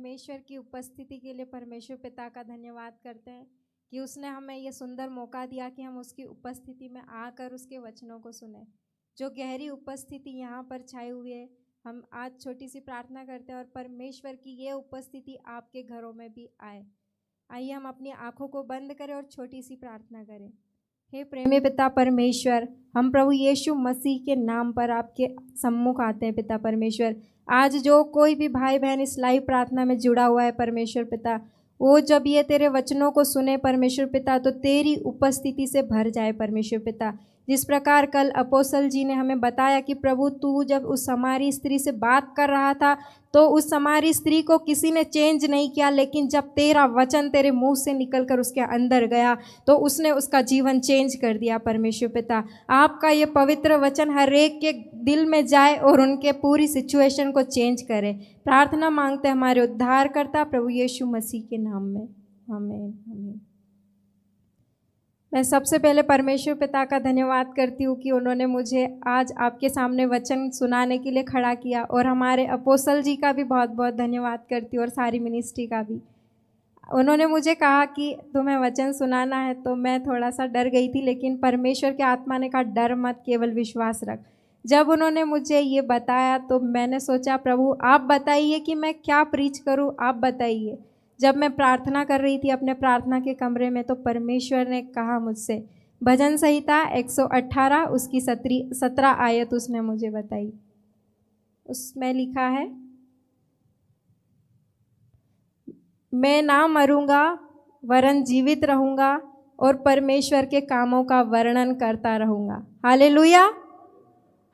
परमेश्वर की उपस्थिति के लिए परमेश्वर पिता का धन्यवाद करते हैं कि उसने हमें ये सुंदर मौका दिया कि हम उसकी उपस्थिति में आकर उसके वचनों को सुने। जो गहरी उपस्थिति यहाँ पर छाई हुई है, हम आज छोटी सी प्रार्थना करते हैं और परमेश्वर की ये उपस्थिति आपके घरों में भी आए। आइए हम अपनी आंखों को बंद करें और छोटी सी प्रार्थना करें। हे प्रेमी पिता परमेश्वर, हम प्रभु यीशु मसीह के नाम पर आपके सम्मुख आते हैं पिता परमेश्वर। आज जो कोई भी भाई बहन इस लाइव प्रार्थना में जुड़ा हुआ है परमेश्वर पिता, वो जब ये तेरे वचनों को सुने परमेश्वर पिता, तो तेरी उपस्थिति से भर जाए परमेश्वर पिता। जिस प्रकार कल अपोस्तल जी ने हमें बताया कि प्रभु तू जब उस समारी स्त्री से बात कर रहा था तो उस समारी स्त्री को किसी ने चेंज नहीं किया, लेकिन जब तेरा वचन तेरे मुंह से निकलकर उसके अंदर गया तो उसने उसका जीवन चेंज कर दिया परमेश्वर पिता। आपका ये पवित्र वचन हर एक के दिल में जाए और उनके पूरी सिचुएशन को चेंज करे। प्रार्थना मांगते हमारे उद्धारकर्ता प्रभु यीशु मसीह के नाम में, आमीन आमीन। मैं सबसे पहले परमेश्वर पिता का धन्यवाद करती हूँ कि उन्होंने मुझे आज आपके सामने वचन सुनाने के लिए खड़ा किया, और हमारे अपोस्तल जी का भी बहुत बहुत धन्यवाद करती हूँ और सारी मिनिस्ट्री का भी। उन्होंने मुझे कहा कि तुम्हें वचन सुनाना है, तो मैं थोड़ा सा डर गई थी, लेकिन परमेश्वर के आत्मा ने कहा डर मत, केवल विश्वास रख। जब उन्होंने मुझे ये बताया तो मैंने सोचा प्रभु आप बताइए कि मैं क्या प्रीच करूँ, आप बताइए। जब मैं प्रार्थना कर रही थी अपने प्रार्थना के कमरे में, तो परमेश्वर ने कहा मुझसे, भजन संहिता 118 उसकी 17 आयत उसने मुझे बताई। उसमें लिखा है, मैं ना मरूंगा वरन जीवित रहूंगा और परमेश्वर के कामों का वर्णन करता रहूंगा। हालेलुया।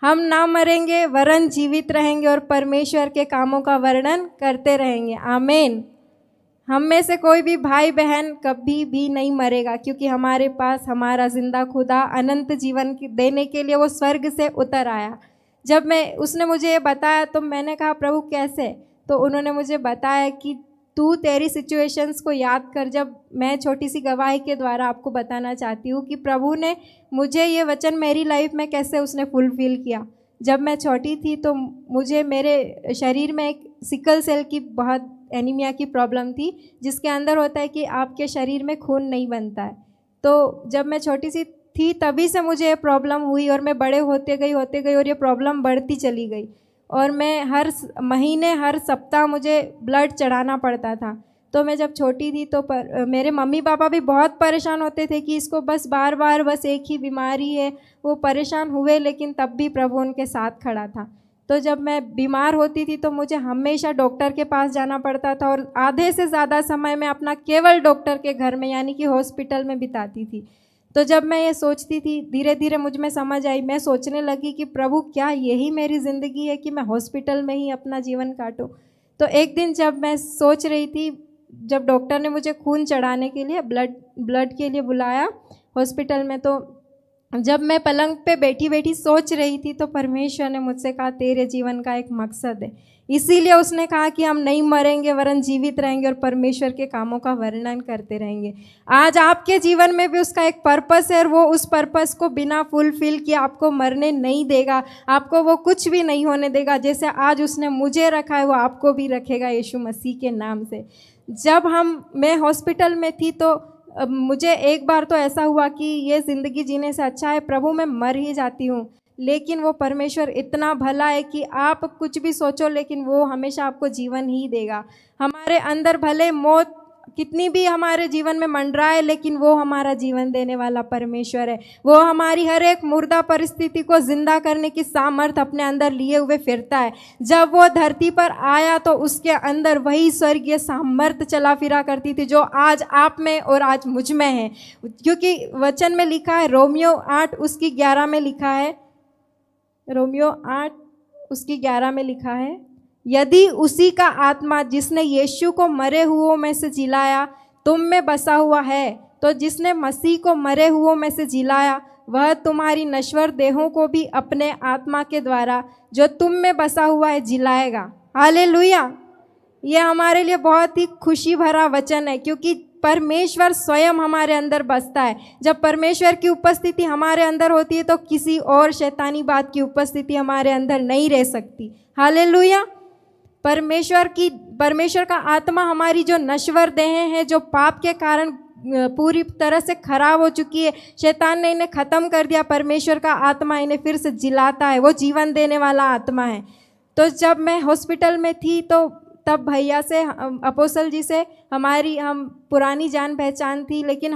हम ना मरेंगे वरन जीवित रहेंगे और परमेश्वर के कामों का वर्णन करते रहेंगे। आमीन। हम में से कोई भी भाई बहन कभी भी नहीं मरेगा, क्योंकि हमारे पास हमारा जिंदा खुदा अनंत जीवन देने के लिए वो स्वर्ग से उतर आया। जब उसने मुझे ये बताया तो मैंने कहा प्रभु कैसे? तो उन्होंने मुझे बताया कि तू तेरी सिचुएशंस को याद कर। जब मैं छोटी सी गवाही के द्वारा आपको बताना चाहती हूँ कि प्रभु ने मुझे ये वचन मेरी लाइफ में कैसे उसने फुलफिल किया। जब मैं छोटी थी तो मुझे मेरे शरीर में एक सिकल सेल की बहुत एनीमिया की प्रॉब्लम थी, जिसके अंदर होता है कि आपके शरीर में खून नहीं बनता है। तो जब मैं छोटी सी थी तभी से मुझे ये प्रॉब्लम हुई, और मैं बड़े होते गई और ये प्रॉब्लम बढ़ती चली गई, और मैं हर महीने हर सप्ताह मुझे ब्लड चढ़ाना पड़ता था। तो मैं जब छोटी थी तो मेरे मम्मी पापा भी बहुत परेशान होते थे कि इसको बस बार बार बस एक ही बीमारी है। वो परेशान हुए, लेकिन तब भी प्रभु उनके साथ खड़ा था। तो जब मैं बीमार होती थी तो मुझे हमेशा डॉक्टर के पास जाना पड़ता था, और आधे से ज़्यादा समय मैं अपना केवल डॉक्टर के घर में यानी कि हॉस्पिटल में बिताती थी। तो जब मैं ये सोचती थी, धीरे धीरे मुझ में समझ आई, मैं सोचने लगी कि प्रभु क्या यही मेरी ज़िंदगी है कि मैं हॉस्पिटल में ही अपना जीवन काटूँ। तो एक दिन जब मैं सोच रही थी, जब डॉक्टर ने मुझे खून चढ़ाने के लिए ब्लड के लिए बुलाया हॉस्पिटल में, तो जब मैं पलंग पे बैठी बैठी सोच रही थी तो परमेश्वर ने मुझसे कहा तेरे जीवन का एक मकसद है। इसीलिए उसने कहा कि हम नहीं मरेंगे वरन जीवित रहेंगे और परमेश्वर के कामों का वर्णन करते रहेंगे। आज आपके जीवन में भी उसका एक पर्पस है, और वो उस पर्पस को बिना फुलफिल किए आपको मरने नहीं देगा, आपको वो कुछ भी नहीं होने देगा। जैसे आज उसने मुझे रखा है वो आपको भी रखेगा यीशु मसीह के नाम से। जब मैं हॉस्पिटल में थी तो मुझे एक बार तो ऐसा हुआ कि ये ज़िंदगी जीने से अच्छा है प्रभु मैं मर ही जाती हूँ, लेकिन वो परमेश्वर इतना भला है कि आप कुछ भी सोचो लेकिन वो हमेशा आपको जीवन ही देगा। हमारे अंदर भले मौत कितनी भी हमारे जीवन में मंडराए, लेकिन वो हमारा जीवन देने वाला परमेश्वर है। वो हमारी हर एक मुर्दा परिस्थिति को जिंदा करने की सामर्थ अपने अंदर लिए हुए फिरता है। जब वो धरती पर आया तो उसके अंदर वही स्वर्गीय सामर्थ चला फिरा करती थी जो आज आप में और आज मुझ में है। क्योंकि वचन में लिखा है, रोमियो 8 उसकी 11 में लिखा है, रोमियो 8 उसकी 11 में लिखा है, यदि उसी का आत्मा जिसने यीशु को मरे हुओं में से जिलाया तुम में बसा हुआ है, तो जिसने मसीह को मरे हुओं में से जिलाया वह तुम्हारी नश्वर देहों को भी अपने आत्मा के द्वारा जो तुम में बसा हुआ है जिलाएगा। हालेलुया। ये हमारे लिए बहुत ही खुशी भरा वचन है, क्योंकि परमेश्वर स्वयं हमारे अंदर बसता है। जब परमेश्वर की उपस्थिति हमारे अंदर होती है तो किसी और शैतानी बात की उपस्थिति हमारे अंदर नहीं रह सकती। हालेलुया। परमेश्वर का आत्मा हमारी जो नश्वर देहें हैं, जो पाप के कारण पूरी तरह से खराब हो चुकी है, शैतान ने इन्हें ख़त्म कर दिया। परमेश्वर का आत्मा इन्हें फिर से जिलाता है, वो जीवन देने वाला आत्मा है। तो जब मैं हॉस्पिटल में थी तो तब भैया से, अपोस्तल जी से हम पुरानी जान पहचान थी, लेकिन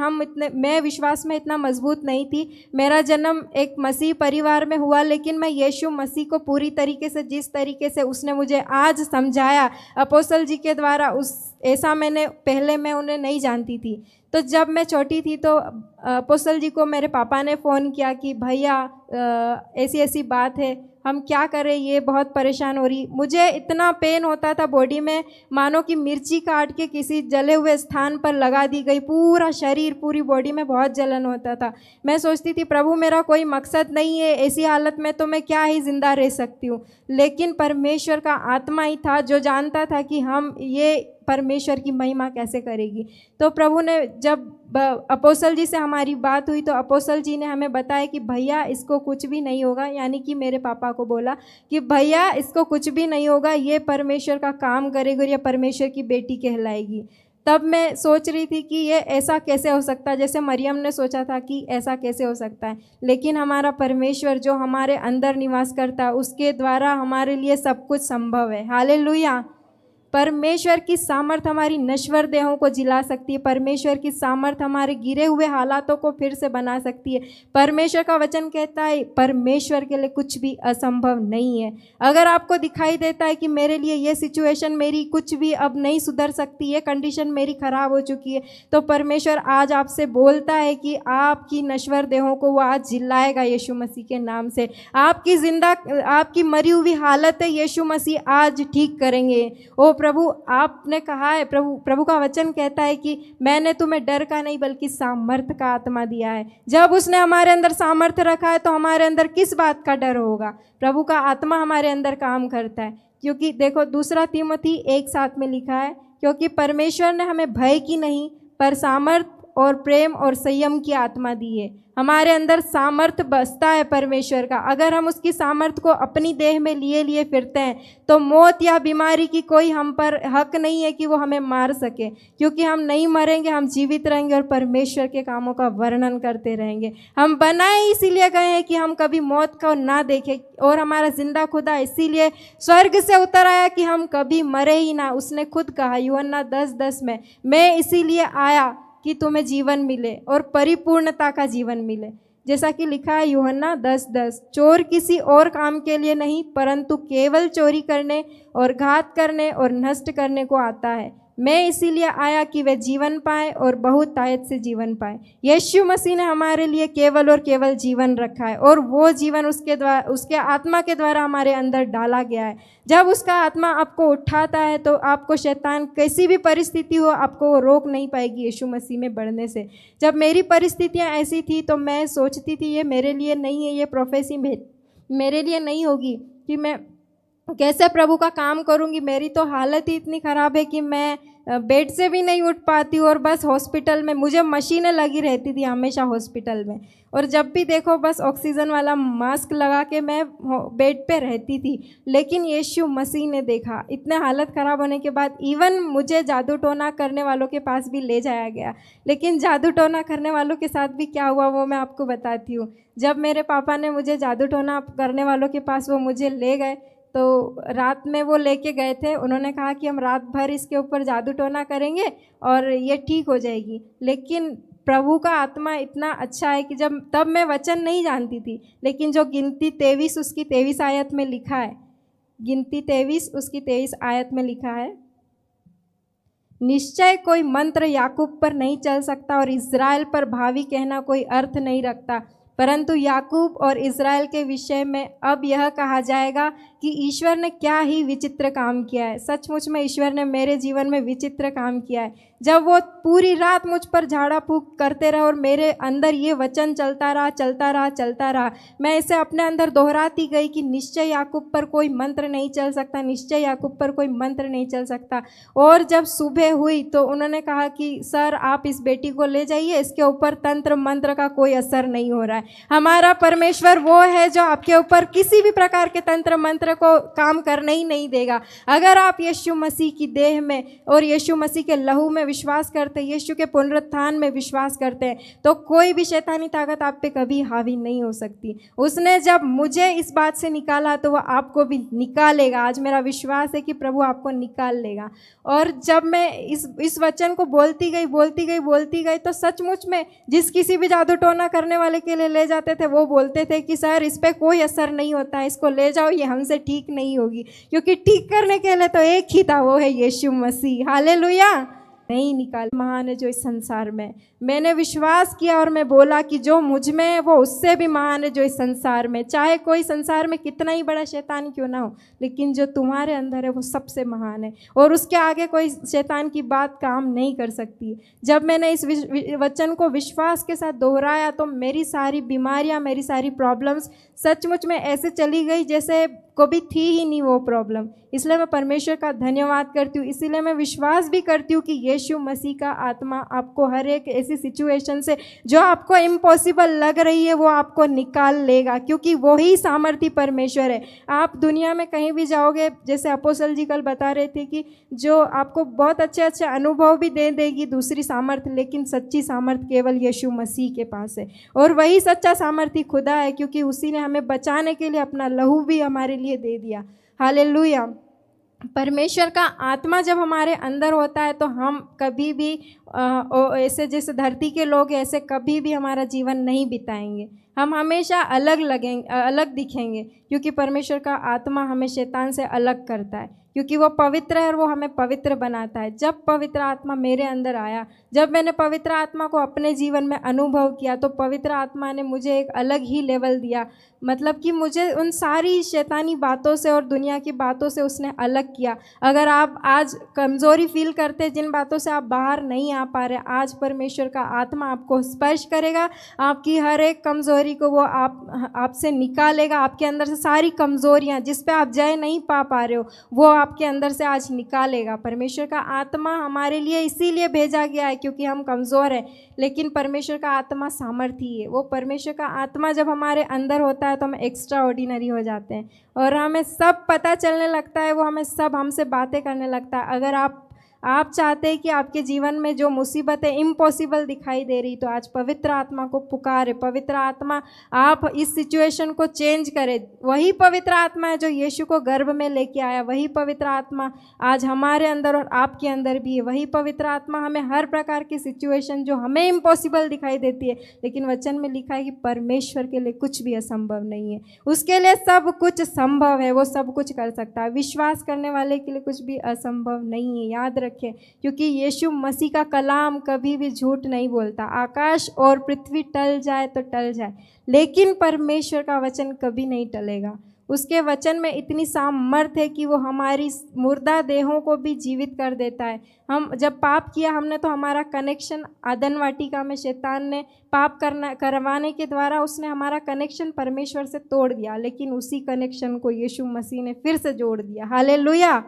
मैं विश्वास में इतना मजबूत नहीं थी। मेरा जन्म एक मसीह परिवार में हुआ, लेकिन मैं यीशु मसीह को पूरी तरीके से, जिस तरीके से उसने मुझे आज समझाया अपोस्तल जी के द्वारा, ऐसा मैं उन्हें नहीं जानती थी। तो जब मैं छोटी थी तो अपोस्तल जी को मेरे पापा ने फ़ोन किया कि भैया ऐसी ऐसी बात है, हम क्या करें, ये बहुत परेशान हो रही। मुझे इतना पेन होता था बॉडी में, मानो कि मिर्ची काट के किसी जले हुए स्थान पर लगा दी गई। पूरा शरीर, पूरी बॉडी में बहुत जलन होता था। मैं सोचती थी प्रभु मेरा कोई मकसद नहीं है, ऐसी हालत में तो मैं क्या ही ज़िंदा रह सकती हूँ। लेकिन परमेश्वर का आत्मा ही था जो जानता था कि हम ये परमेश्वर की महिमा कैसे करेगी। तो प्रभु ने, जब अपोस्तल जी से हमारी बात हुई तो अपोस्तल जी ने हमें बताया कि भैया इसको कुछ भी नहीं होगा, यानी कि मेरे पापा को बोला कि भैया इसको कुछ भी नहीं होगा, ये परमेश्वर का काम करेगी और ये परमेश्वर की बेटी कहलाएगी। तब मैं सोच रही थी कि ये ऐसा कैसे हो सकता है, जैसे मरियम ने सोचा था कि ऐसा कैसे हो सकता है। लेकिन हमारा परमेश्वर जो हमारे अंदर निवास करता है, उसके द्वारा हमारे लिए सब कुछ संभव है। हालेलुया। परमेश्वर की सामर्थ हमारी नश्वर देहों को जिला सकती है। परमेश्वर की सामर्थ हमारे गिरे हुए हालातों को फिर से बना सकती है। परमेश्वर का वचन कहता है परमेश्वर के लिए कुछ भी असंभव नहीं है। अगर आपको दिखाई देता है कि मेरे लिए ये सिचुएशन मेरी कुछ भी अब नहीं सुधर सकती है, कंडीशन मेरी खराब हो चुकी है, तो परमेश्वर आज आपसे बोलता है कि आपकी नश्वर देहों को वो आज जिलाएगा यीशु मसीह के नाम से। आपकी मरी हुई हालत है, यीशु मसीह आज ठीक करेंगे। ओ प्रभु, आपने कहा है, प्रभु का वचन कहता है कि मैंने तुम्हें डर का नहीं बल्कि सामर्थ्य का आत्मा दिया है। जब उसने हमारे अंदर सामर्थ्य रखा है तो हमारे अंदर किस बात का डर होगा। प्रभु का आत्मा हमारे अंदर काम करता है। क्योंकि देखो 2 तीमुथी 1:7 में लिखा है, क्योंकि परमेश्वर ने हमें भय की नहीं पर सामर्थ और प्रेम और संयम की आत्मा दी है। हमारे अंदर सामर्थ्य बसता है परमेश्वर का। अगर हम उसकी सामर्थ्य को अपनी देह में लिए फिरते हैं तो मौत या बीमारी की कोई हम पर हक नहीं है कि वो हमें मार सके, क्योंकि हम नहीं मरेंगे, हम जीवित रहेंगे और परमेश्वर के कामों का वर्णन करते रहेंगे। हम बनाए इसीलिए गए हैं कि हम कभी मौत को ना देखें, और हमारा जिंदा खुदा इसीलिए स्वर्ग से उतर आया कि हम कभी मरे ही ना। उसने खुद कहा यूहन्ना 10:10 में, मैं इसीलिए आया कि तुम्हें जीवन मिले और परिपूर्णता का जीवन मिले। जैसा कि लिखा है यूहन्ना 10:10, चोर किसी और काम के लिए नहीं परंतु केवल चोरी करने और घात करने और नष्ट करने को आता है। मैं इसीलिए आया कि वे जीवन पाए और बहुत तायत से जीवन पाए। यीशु मसीह ने हमारे लिए केवल और केवल जीवन रखा है, और वो जीवन उसके आत्मा के द्वारा हमारे अंदर डाला गया है। जब उसका आत्मा आपको उठाता है तो आपको शैतान कैसी भी परिस्थिति हो आपको वो रोक नहीं पाएगी यीशु मसीह में बढ़ने से। जब मेरी परिस्थितियाँ ऐसी थी तो मैं सोचती थी ये मेरे लिए नहीं है, ये प्रोफेसी मेरे लिए नहीं होगी, कि मैं कैसे प्रभु का काम करूंगी। मेरी तो हालत ही इतनी ख़राब है कि मैं बेड से भी नहीं उठ पाती, और बस हॉस्पिटल में मुझे मशीनें लगी रहती थी हमेशा हॉस्पिटल में, और जब भी देखो बस ऑक्सीजन वाला मास्क लगा के मैं बेड पे रहती थी। लेकिन यीशु मसीह ने देखा, इतने हालत ख़राब होने के बाद इवन मुझे जादू टोना करने वालों के पास भी ले जाया गया। लेकिन जादू टोना करने वालों के साथ भी क्या हुआ वो मैं आपको बताती हूँ। जब मेरे पापा ने मुझे जादू टोना करने वालों के पास वो मुझे ले गए, तो रात में वो लेके गए थे। उन्होंने कहा कि हम रात भर इसके ऊपर जादू टोना करेंगे और ये ठीक हो जाएगी। लेकिन प्रभु का आत्मा इतना अच्छा है कि तब मैं वचन नहीं जानती थी, लेकिन जो गिनती 23 उसकी 23 आयत में लिखा है, गिनती 23 उसकी 23 आयत में लिखा है, निश्चय कोई मंत्र याकूब पर नहीं चल सकता और इज़राइल पर भावी कहना कोई अर्थ नहीं रखता, परंतु याकूब और इज़राइल के विषय में अब यह कहा जाएगा कि ईश्वर ने क्या ही विचित्र काम किया है। सचमुच में ईश्वर ने मेरे जीवन में विचित्र काम किया है। जब वो पूरी रात मुझ पर झाड़ा फूक करते रहे और मेरे अंदर ये वचन चलता रहा, मैं इसे अपने अंदर दोहराती गई कि निश्चय याकूब पर कोई मंत्र नहीं चल सकता, निश्चय याकूब पर कोई मंत्र नहीं चल सकता। और जब सुबह हुई तो उन्होंने कहा कि सर आप इस बेटी को ले जाइए, इसके ऊपर तंत्र मंत्र का कोई असर नहीं हो रहा है। है। हमारा परमेश्वर वो है जो आपके ऊपर किसी भी प्रकार के तंत्र मंत्र को काम करने ही नहीं देगा। अगर आप यीशु मसीह की देह में और यीशु मसीह के लहू में विश्वास करते हैं, यीशु के पुनरुत्थान में विश्वास करते हैं, तो कोई भी शैतानी ताकत आप पे कभी हावी नहीं हो सकती। उसने जब मुझे इस बात से निकाला तो वह आपको भी निकालेगा। आज मेरा विश्वास है कि प्रभु आपको निकाल लेगा। और जब मैं इस वचन को बोलती गई तो सचमुच में जिस किसी भी जादू टोना करने वाले के लिए ले जाते थे, वो बोलते थे कि सर इस पर कोई असर नहीं होता है, इसको ले जाओ, ये हमसे ठीक नहीं होगी। क्योंकि ठीक करने के लिए तो एक ही था, वो है यीशु मसीह। हालेलुया। नहीं निकाल महान है जो इस संसार में। मैंने विश्वास किया और मैं बोला कि जो मुझ में है वो उससे भी महान है जो इस संसार में। चाहे कोई संसार में कितना ही बड़ा शैतान क्यों ना हो, लेकिन जो तुम्हारे अंदर है वो सबसे महान है और उसके आगे कोई शैतान की बात काम नहीं कर सकती। जब मैंने इस वचन को विश्वास के साथ दोहराया तो मेरी सारी बीमारियां, मेरी सारी प्रॉब्लम्स सचमुच में ऐसे चली गई जैसे कभी थी ही नहीं वो प्रॉब्लम। इसलिए मैं परमेश्वर का धन्यवाद करती हूँ। इसीलिए मैं विश्वास भी करती हूँ कि यीशु मसीह का आत्मा आपको हर एक ऐसी सिचुएशन से जो आपको इम्पॉसिबल लग रही है वो आपको निकाल लेगा, क्योंकि वही सामर्थी परमेश्वर है। आप दुनिया में कहीं भी जाओगे, जैसे अपोस्तल जी कल बता रहे थे कि जो आपको बहुत अच्छे अच्छे अनुभव भी दे देगी दूसरी सामर्थ, लेकिन सच्ची सामर्थ केवल यीशु मसीह के पास है। और वही सच्चा सामर्थी खुदा है, क्योंकि उसी ने हमें बचाने के लिए अपना लहू भी हमारे लिए दे दिया। हालेलुया। परमेश्वर का आत्मा जब हमारे अंदर होता है तो हम कभी भी ऐसे जैसे धरती के लोग ऐसे कभी भी हमारा जीवन नहीं बिताएंगे। हम हमेशा अलग दिखेंगे, क्योंकि परमेश्वर का आत्मा हमें शैतान से अलग करता है, क्योंकि वो पवित्र है और वो हमें पवित्र बनाता है। जब पवित्र आत्मा मेरे अंदर आया, जब मैंने पवित्र आत्मा को अपने जीवन में अनुभव किया, तो पवित्र आत्मा ने मुझे एक अलग ही लेवल दिया। मतलब कि मुझे उन सारी शैतानी बातों से और दुनिया की बातों से उसने अलग किया। अगर आप आज कमज़ोरी फील करते, जिन बातों से आप बाहर नहीं आ पा रहे, आज परमेश्वर का आत्मा आपको स्पर्श करेगा, आपकी हर एक कमज़ोरी को वो आपसे निकालेगा। आपके अंदर से सारी कमज़ोरियाँ जिस पे आप जय नहीं पा रहे हो, वो आपके अंदर से आज निकालेगा। परमेश्वर का आत्मा हमारे लिए इसीलिए भेजा गया है क्योंकि हम कमज़ोर हैं, लेकिन परमेश्वर का आत्मा सामर्थी है। वो परमेश्वर का आत्मा जब हमारे अंदर होता है तो हम एक्स्ट्रा ऑर्डिनरी हो जाते हैं और हमें सब पता चलने लगता है, वो हमें सब हमसे बातें करने लगता है। अगर आप चाहते हैं कि आपके जीवन में जो मुसीबतें इम्पॉसिबल दिखाई दे रही, तो आज पवित्र आत्मा को पुकारे। पवित्र आत्मा आप इस सिचुएशन को चेंज करे। वही पवित्र आत्मा है जो यीशु को गर्भ में लेके आया, वही पवित्र आत्मा आज हमारे अंदर और आपके अंदर भी है। वही पवित्र आत्मा हमें हर प्रकार की सिचुएशन जो हमें इम्पॉसिबल दिखाई देती है, लेकिन वचन में लिखा है कि परमेश्वर के लिए कुछ भी असंभव नहीं है, उसके लिए सब कुछ संभव है, वो सब कुछ कर सकता है। विश्वास करने वाले के लिए कुछ भी असंभव नहीं है। याद रखें, क्योंकि यीशु मसीह का कलाम कभी भी झूठ नहीं बोलता। आकाश और पृथ्वी टल जाए तो टल जाए, लेकिन परमेश्वर का वचन कभी नहीं टलेगा। उसके वचन में इतनी सामर्थ है कि वो हमारी मुर्दा देहों को भी जीवित कर देता है। हम जब पाप किया हमने, तो हमारा कनेक्शन आदन वाटिका में शैतान ने पाप करवाने के द्वारा उसने हमारा कनेक्शन परमेश्वर से तोड़ दिया, लेकिन उसी कनेक्शन को यीशु मसीह ने फिर से जोड़ दिया। हालेलुया।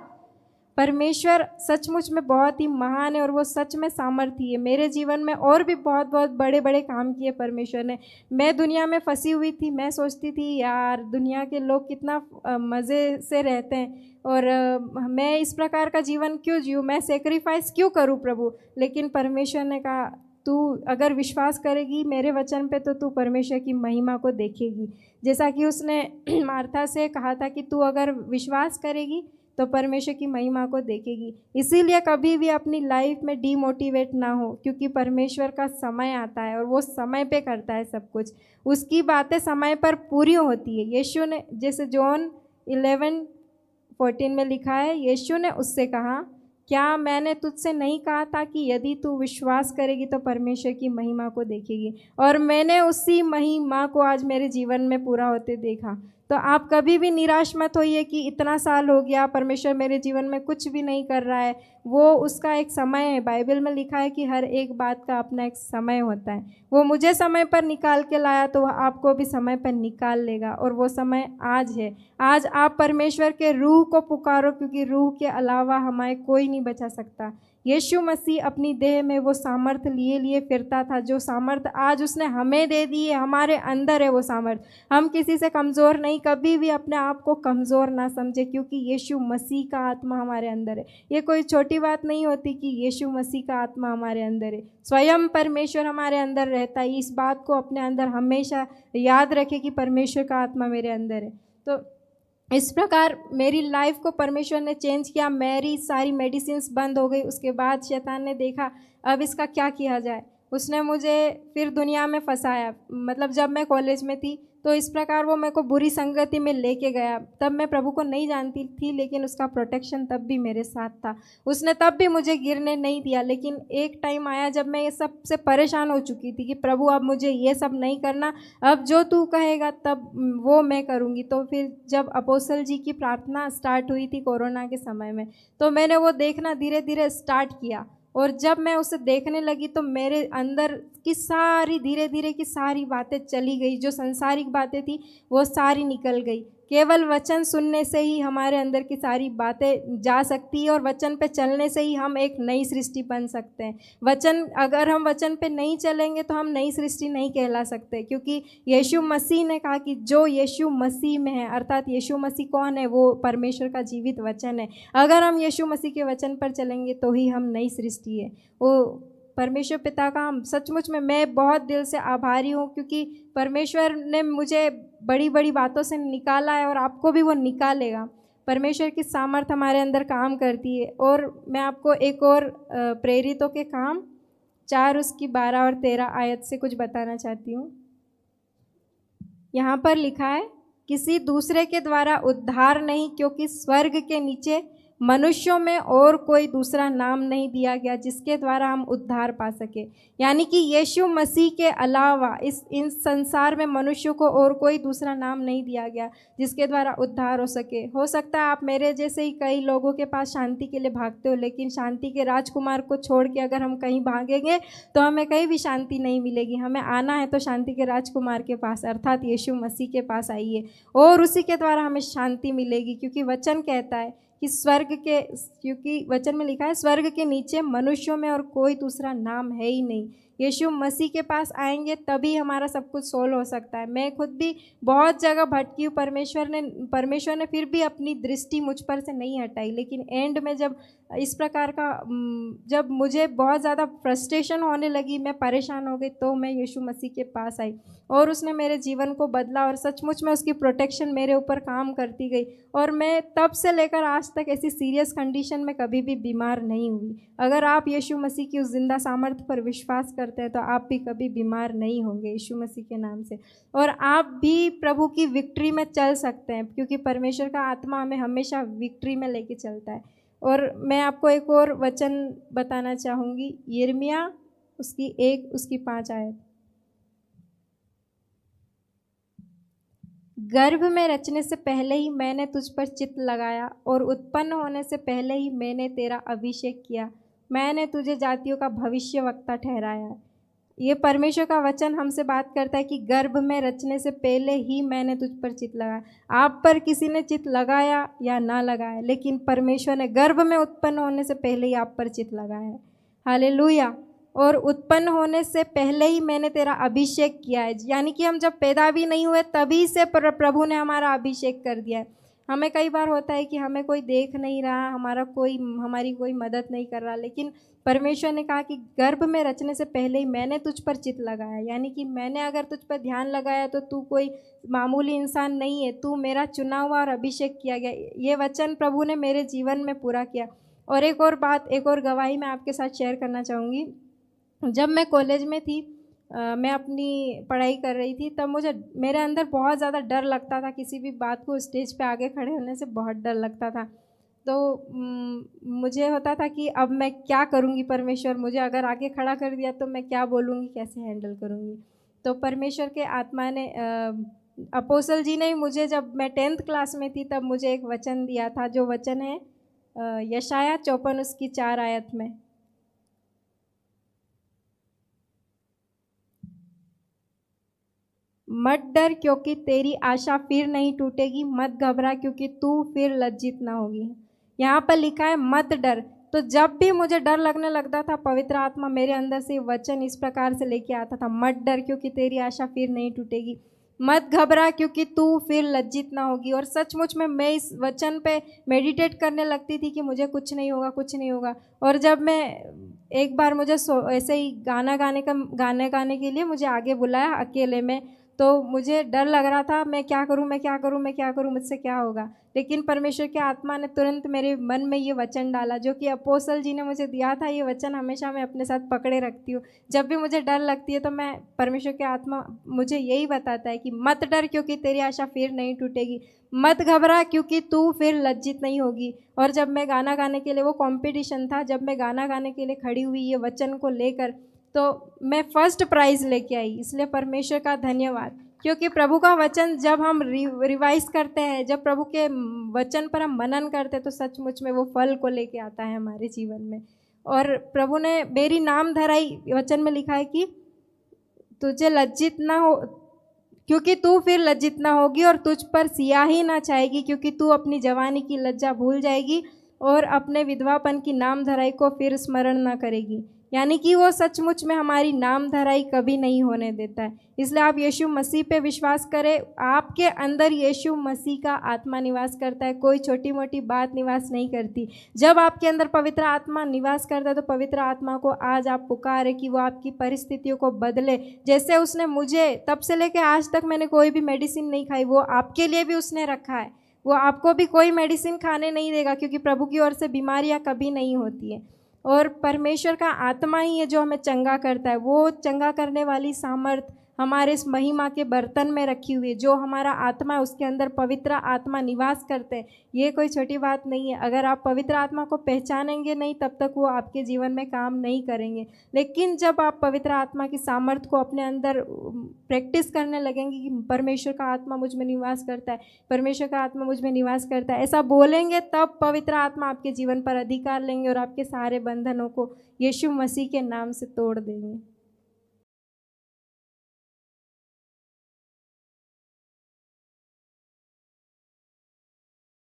परमेश्वर सचमुच में बहुत ही महान है और वो सच में सामर्थी है। मेरे जीवन में और भी बहुत बहुत बड़े बड़े काम किए परमेश्वर ने। मैं दुनिया में फंसी हुई थी, मैं सोचती थी यार दुनिया के लोग कितना मज़े से रहते हैं और मैं इस प्रकार का जीवन क्यों जीऊँ, मैं सेक्रीफाइस क्यों करूँ प्रभु। लेकिन परमेश्वर ने कहा तू अगर विश्वास करेगी मेरे वचन पे तो तू परमेश्वर की महिमा को देखेगी। जैसा कि उसने मार्था से कहा था कि तू अगर विश्वास करेगी तो परमेश्वर की महिमा को देखेगी। इसीलिए कभी भी अपनी लाइफ में डीमोटिवेट ना हो, क्योंकि परमेश्वर का समय आता है और वो समय पे करता है सब कुछ। उसकी बातें समय पर पूरी होती है। यीशु ने, जैसे जॉन 11:14 में लिखा है, यीशु ने उससे कहा, क्या मैंने तुझसे नहीं कहा था कि यदि तू विश्वास करेगी तो परमेश्वर की महिमा को देखेगी। और मैंने उसी महिमा को आज मेरे जीवन में पूरा होते देखा। तो आप कभी भी निराश मत होइए कि इतना साल हो गया परमेश्वर मेरे जीवन में कुछ भी नहीं कर रहा है। वो उसका एक समय है। बाइबल में लिखा है कि हर एक बात का अपना एक समय होता है। वो मुझे समय पर निकाल के लाया तो वह आपको भी समय पर निकाल लेगा, और वो समय आज है। आज आप परमेश्वर के रूह को पुकारो, क्योंकि रूह के अलावा हमें कोई नहीं बचा सकता। यीशु मसीह अपनी देह में वो सामर्थ लिए लिए फिरता था, जो सामर्थ आज उसने हमें दे दी है, हमारे अंदर है वो सामर्थ। हम किसी से कमज़ोर नहीं, कभी भी अपने आप को कमज़ोर ना समझे, क्योंकि यीशु मसीह का आत्मा हमारे अंदर है। ये कोई छोटी बात नहीं होती कि यीशु मसीह का आत्मा हमारे अंदर है, स्वयं परमेश्वर हमारे अंदर रहता है। इस बात को अपने अंदर हमेशा याद रखें कि परमेश्वर का आत्मा मेरे अंदर है। तो इस प्रकार मेरी लाइफ को परमेश्वर ने चेंज किया। मेरी सारी मेडिसिन्स बंद हो गई। उसके बाद शैतान ने देखा अब इसका क्या किया जाए, उसने मुझे फिर दुनिया में फंसाया। मतलब जब मैं कॉलेज में थी तो इस प्रकार वो मेरे को बुरी संगति में लेके गया। तब मैं प्रभु को नहीं जानती थी, लेकिन उसका प्रोटेक्शन तब भी मेरे साथ था। उसने तब भी मुझे गिरने नहीं दिया। लेकिन एक टाइम आया जब मैं ये सब से परेशान हो चुकी थी कि प्रभु अब मुझे ये सब नहीं करना, अब जो तू कहेगा तब वो मैं करूँगी। तो फिर जब अपोस्तल जी की प्रार्थना स्टार्ट हुई थी कोरोना के समय में, तो मैंने वो देखना धीरे धीरे स्टार्ट किया। और जब मैं उसे देखने लगी तो मेरे अंदर की सारी धीरे धीरे की सारी बातें चली गई, जो संसारिक बातें थी वो सारी निकल गई। केवल वचन सुनने से ही हमारे अंदर की सारी बातें जा सकती है, और वचन पे चलने से ही हम एक नई सृष्टि बन सकते हैं। वचन, अगर हम वचन पे नहीं चलेंगे तो हम नई सृष्टि नहीं कहला सकते, क्योंकि यीशु मसीह ने कहा कि जो यीशु मसीह में है, अर्थात यीशु मसीह कौन है? वो परमेश्वर का जीवित वचन है। अगर हम यीशु मसीह के वचन पर चलेंगे तो ही हम नई सृष्टि है। वो परमेश्वर पिता का हम सचमुच में मैं बहुत दिल से आभारी हूँ, क्योंकि परमेश्वर ने मुझे बड़ी बड़ी बातों से निकाला है और आपको भी वो निकालेगा। परमेश्वर की सामर्थ हमारे अंदर काम करती है। और मैं आपको एक और प्रेरितों के काम 4 उसकी 12 और 13 आयत से कुछ बताना चाहती हूँ। यहाँ पर लिखा है, किसी दूसरे के द्वारा उद्धार नहीं, क्योंकि स्वर्ग के नीचे मनुष्यों में और कोई दूसरा नाम नहीं दिया गया जिसके द्वारा हम उद्धार पा सके। यानी कि यीशु मसीह के अलावा इन संसार में मनुष्यों को और कोई दूसरा नाम नहीं दिया गया जिसके द्वारा उद्धार हो सके। हो सकता है आप मेरे जैसे ही कई लोगों के पास शांति के लिए भागते हो, लेकिन शांति के राजकुमार को छोड़ के अगर हम कहीं भागेंगे तो हमें कहीं भी शांति नहीं मिलेगी। हमें आना है तो शांति के राजकुमार के पास, अर्थात यीशु मसीह के पास आइए, और उसी के द्वारा हमें शांति मिलेगी। क्योंकि वचन कहता है कि क्योंकि वचन में लिखा है, स्वर्ग के नीचे मनुष्यों में और कोई दूसरा नाम है ही नहीं। यीशु मसीह के पास आएंगे तभी हमारा सब कुछ सोल्व हो सकता है। मैं खुद भी बहुत जगह भटकी हूँ, परमेश्वर ने फिर भी अपनी दृष्टि मुझ पर से नहीं हटाई। लेकिन एंड में जब इस प्रकार का जब मुझे बहुत ज़्यादा फ्रस्ट्रेशन होने लगी, मैं परेशान हो गई, तो मैं यीशु मसीह के पास आई और उसने मेरे जीवन को बदला, और सचमुच में उसकी प्रोटेक्शन मेरे ऊपर काम करती गई। और मैं तब से लेकर आज तक ऐसी सीरियस कंडीशन में कभी भी बीमार नहीं हुई। अगर आप यीशु मसीह की उस जिंदा सामर्थ्य पर विश्वास करते हैं तो आप भी कभी बीमार नहीं होंगे यीशु मसीह के नाम से। और आप भी प्रभु की विक्ट्री में चल सकते हैं, क्योंकि परमेश्वर का आत्मा हमें हमेशा विक्ट्री में लेके चलता है। और मैं आपको एक और वचन बताना चाहूँगी, यिर्मयाह उसकी 1 उसकी 5 आयत। गर्भ में रचने से पहले ही मैंने तुझ पर चित्त लगाया, और उत्पन्न होने से पहले ही मैंने तेरा अभिषेक किया। मैंने तुझे जातियों का भविष्यवक्ता ठहराया। ये परमेश्वर का वचन हमसे बात करता है कि गर्भ में रचने से पहले ही मैंने तुझ पर चित्त लगाया। आप पर किसी ने चित्त लगाया या ना लगाया, लेकिन परमेश्वर ने गर्भ में उत्पन्न होने से पहले ही आप पर चित्त लगाया है। हालेलुया। और उत्पन्न होने से पहले ही मैंने तेरा अभिषेक किया है। यानी कि हम जब पैदा भी नहीं हुए तभी से प्रभु ने हमारा अभिषेक कर दिया है। हमें कई बार होता है कि हमें कोई देख नहीं रहा, हमारी कोई मदद नहीं कर रहा, लेकिन परमेश्वर ने कहा कि गर्भ में रचने से पहले ही मैंने तुझ पर चित्त लगाया। यानी कि मैंने अगर तुझ पर ध्यान लगाया तो तू कोई मामूली इंसान नहीं है, तू मेरा चुना हुआ और अभिषेक किया गया। ये वचन प्रभु ने मेरे जीवन में पूरा किया। और एक और गवाही मैं आपके साथ शेयर करना चाहूँगी। जब मैं कॉलेज में थी, मैं अपनी पढ़ाई कर रही थी, तब मेरे अंदर बहुत ज़्यादा डर लगता था। किसी भी बात को स्टेज पे आगे खड़े होने से बहुत डर लगता था। तो मुझे होता था कि अब मैं क्या करूँगी, परमेश्वर मुझे अगर आगे खड़ा कर दिया तो मैं क्या बोलूँगी, कैसे हैंडल करूँगी। तो परमेश्वर के आत्मा ने अपोस्तल जी ने मुझे, जब मैं 10th क्लास में थी तब मुझे एक वचन दिया था, जो वचन है यशायाह 54 उसकी 4 आयत में। मत डर, क्योंकि तेरी आशा फिर नहीं टूटेगी। मत घबरा, क्योंकि तू फिर लज्जित ना होगी। यहाँ पर लिखा है मत डर। तो जब भी मुझे डर लगने लगता था, पवित्र आत्मा मेरे अंदर से वचन इस प्रकार से लेके आता था, मत डर क्योंकि तेरी आशा फिर नहीं टूटेगी, मत घबरा क्योंकि तू फिर लज्जित ना होगी। और सचमुच में मैं इस वचन पे मेडिटेट करने लगती थी कि मुझे कुछ नहीं होगा, कुछ नहीं होगा। और जब मैं एक बार मुझे ऐसे ही गाने गाने के लिए मुझे आगे बुलाया अकेले में, तो मुझे डर लग रहा था, मैं क्या करूं, मैं क्या करूं, मैं क्या करूं, मुझसे क्या होगा। लेकिन परमेश्वर के आत्मा ने तुरंत मेरे मन में ये वचन डाला, जो कि अपोस्तल जी ने मुझे दिया था। ये वचन हमेशा मैं अपने साथ पकड़े रखती हूँ। जब भी मुझे डर लगती है तो मैं, परमेश्वर के आत्मा मुझे यही बताता है कि मत डर क्योंकि तेरी आशा फिर नहीं टूटेगी, मत घबरा क्योंकि तू फिर लज्जित नहीं होगी। और जब मैं गाना गाने के लिए, वो कंपटीशन था, जब मैं गाना गाने के लिए खड़ी हुई ये वचन को लेकर, तो मैं फर्स्ट प्राइज़ लेके आई। इसलिए परमेश्वर का धन्यवाद, क्योंकि प्रभु का वचन जब हम रिवाइज करते हैं, जब प्रभु के वचन पर हम मनन करते हैं, तो सचमुच में वो फल को लेके आता है हमारे जीवन में। और प्रभु ने मेरी नाम धराई, वचन में लिखा है कि तुझे लज्जित ना हो क्योंकि तू फिर लज्जित ना होगी, और तुझ पर सियाही ना छाएगी क्योंकि तू अपनी जवानी की लज्जा भूल जाएगी और अपने विधवापन की नाम धराई को फिर स्मरण ना करेगी। यानी कि वो सचमुच में हमारी नाम धराई कभी नहीं होने देता है। इसलिए आप यीशु मसीह पे विश्वास करें, आपके अंदर यीशु मसीह का आत्मा निवास करता है, कोई छोटी मोटी बात निवास नहीं करती। जब आपके अंदर पवित्र आत्मा निवास करता है, तो पवित्र आत्मा को आज आप पुकारे कि वो आपकी परिस्थितियों को बदले। जैसे उसने मुझे, तब से लेकर आज तक मैंने कोई भी मेडिसिन नहीं खाई, वो आपके लिए भी उसने रखा है। वो आपको भी कोई मेडिसिन खाने नहीं देगा, क्योंकि प्रभु की ओर से बीमारियां कभी नहीं होती है। और परमेश्वर का आत्मा ही है जो हमें चंगा करता है। वो चंगा करने वाली सामर्थ हमारे इस महिमा के बर्तन में रखी हुई है। जो हमारा आत्मा है, उसके अंदर पवित्र आत्मा निवास करते हैं। ये कोई छोटी बात नहीं है। अगर आप पवित्र आत्मा को पहचानेंगे नहीं, तब तक वो आपके जीवन में काम नहीं करेंगे। लेकिन जब आप पवित्र आत्मा की सामर्थ को अपने अंदर प्रैक्टिस करने लगेंगे कि परमेश्वर का आत्मा मुझ में निवास करता है, परमेश्वर का आत्मा मुझ में निवास करता है, ऐसा बोलेंगे, तब पवित्र आत्मा आपके जीवन पर अधिकार लेंगे और आपके सारे बंधनों को यीशु मसीह के नाम से तोड़ देंगे।